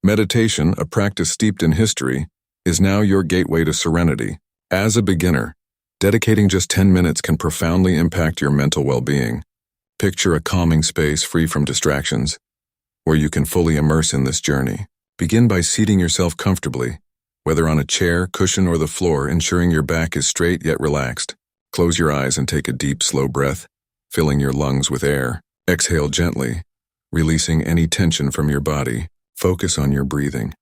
Meditation, a practice steeped in history, is now your gateway to serenity. As a beginner, dedicating just 10 minutes can profoundly impact your mental well-being. Picture a calming space free from distractions, where you can fully immerse in this journey. Begin by seating yourself comfortably, whether on a chair, cushion, or the floor, ensuring your back is straight yet relaxed. Close your eyes and take a deep, slow breath, filling your lungs with air. Exhale gently, releasing any tension from your body. Focus on your breathing,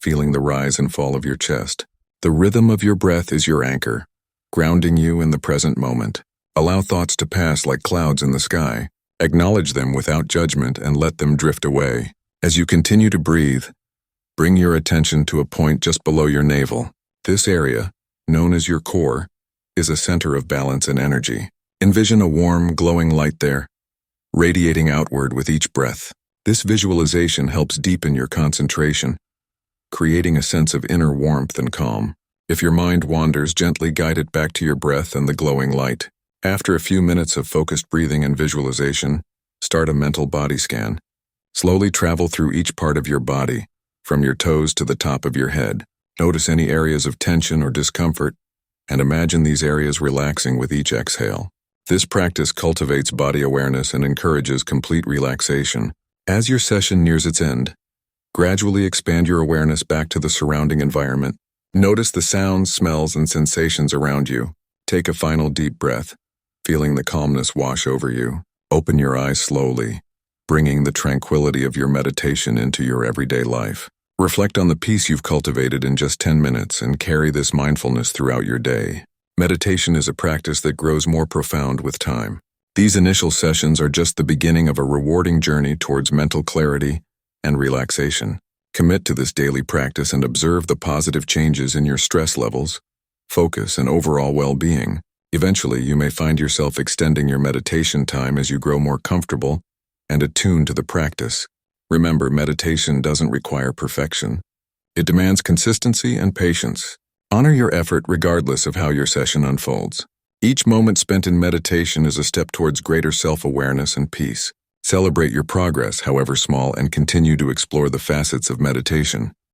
feeling the rise and fall of your chest. The rhythm of your breath is your anchor, grounding you in the present moment. Allow thoughts to pass like clouds in the sky. Acknowledge them without judgment and let them drift away. As you continue to breathe, bring your attention to a point just below your navel. This area, known as your core, is a center of balance and energy. Envision a warm, glowing light there, radiating outward with each breath. This visualization helps deepen your concentration, creating a sense of inner warmth and calm. If your mind wanders, gently guide it back to your breath and the glowing light. After a few minutes of focused breathing and visualization, start a mental body scan. Slowly travel through each part of your body, from your toes to the top of your head. Notice any areas of tension or discomfort, and imagine these areas relaxing with each exhale. This practice cultivates body awareness and encourages complete relaxation. As your session nears its end, gradually expand your awareness back to the surrounding environment. Notice the sounds, smells, and sensations around you. Take a final deep breath, feeling the calmness wash over you. Open your eyes slowly, bringing the tranquility of your meditation into your everyday life. Reflect on the peace you've cultivated in just 10 minutes and carry this mindfulness throughout your day. Meditation is a practice that grows more profound with time. These initial sessions are just the beginning of a rewarding journey towards mental clarity and relaxation. Commit to this daily practice and observe the positive changes in your stress levels, focus, and overall well-being. Eventually, you may find yourself extending your meditation time as you grow more comfortable and attuned to the practice. Remember, meditation doesn't require perfection. It demands consistency and patience. Honor your effort regardless of how your session unfolds. Each moment spent in meditation is a step towards greater self-awareness and peace. Celebrate your progress, however small, and continue to explore the facets of meditation.